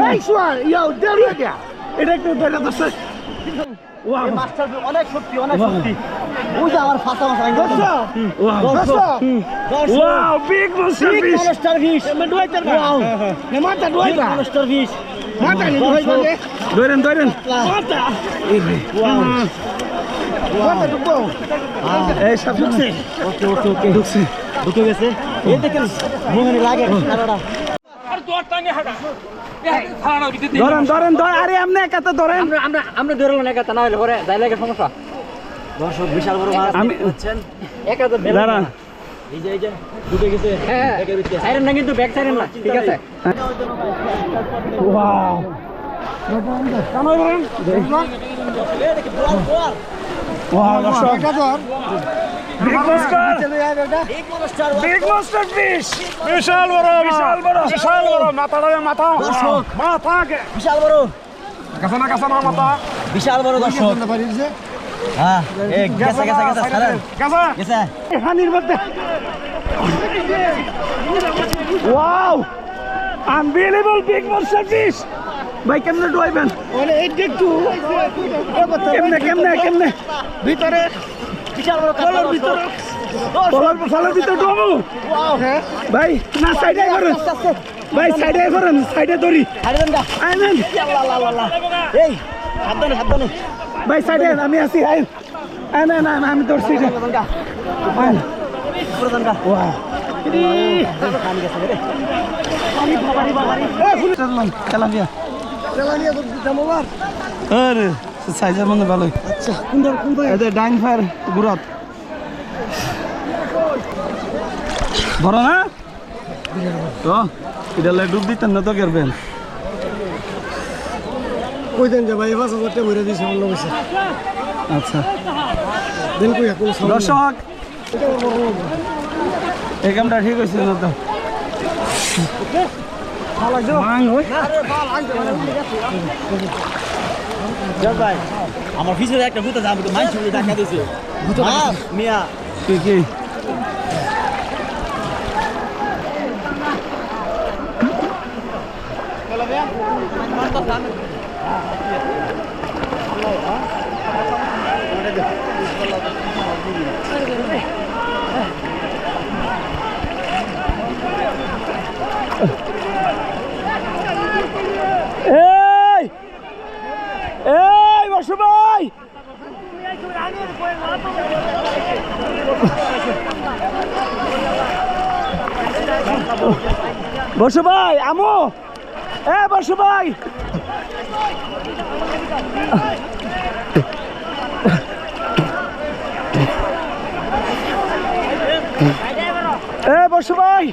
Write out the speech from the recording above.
Nice one. Yo, there you go. এটা একটু দেখা যাচ্ছে। ওয়াও, এই মাছটার অনেক শক্তি, অনেক শক্তি। ওই যে আমার ফাঁসা মাছ আইলো। Wow, big master fish. Master fish. মে ডুয়াইতার বা। নে মাথা ডুয়াইবা। Master fish. মাথা নি ডুয়াইবা রে। ধরেন ধরেন। মাথা। ওয়াও। মাথা ঢুকো। এই সব ঢুকছে। ওকে ওকে ওকে ঢুকছে। ঢুকে গেছে। এই দেখেন মোহনে লাগে কারোটা। আর দৌড় টানে হাঁটা থানা ভিতরে ধরেন ধরেন ধর আরে আপনি একাতে ধরেন। আমরা ধরলাম না একা না হলে পরে যাই লাগে সমস্যা। দর্শক বিশাল বড় মাছ আমি পাচ্ছেন। একা তো বেলা দাঁড়ান। এই যে ঢুকে গেছে। হ্যাঁ সাইরেন না কিন্তু ব্যাক সাইরেন না, ঠিক আছে। ওয়াও। কামাই বলেন। ওয়াও দর্শক। Big master. Big master fish. বিশাল বড় বিশাল বড় বিশাল বড় মাথাটা মাথা মাথা বিশাল বড় কাছানা কাছানা মাথা বিশাল বড় দর্শক। হ্যাঁ এক গেছে গেছে গেছে সারা কাছা গেছে পানির মধ্যে। Wow, unbelievable big master fish. ভাই কেমনে ডুয়াইবেন? ওরে এইটা একটু কেমনে কেমনে কেমনে ভিতরে বিশাল বড় কলার ভিতরে কলার ভিতরে ডুবো। ভাই না সাইডে করেন ভাই, সাইডে করেন, সাইডে ধরি হারিদেন গা আইনেন এই সাবধানে সাবধানে ভাই, সাইডে আমি আছি। আইন আইন আইন আমি ধরছি। গা পুরো গা ওয়াও, পানি গেছে রে তেলাপিয়া আরে সাইজের মধ্যে ভালোই। আচ্ছা কোনটা কোনটা এদের ডাইং ফায়ার গুড়াত বড় না তো এটা ডুব দিতেন না তো করবেন। কই দেন যে ভাই 5000 টাকা ভরে দিয়েছে অন্য বসে। আচ্ছা দেন কই কোন দর্শক, এই কামটা ঠিক হয়েছে না তো? ভাই আমার পিছনে একটা ভূত আছে, আমি তো মাইন ছুড়ে দেখা দিয়েছে মিয়া কি কি এই এই বসু ভাই, বসু ভাই আমো, এ বসু ভাই এ বসু ভাই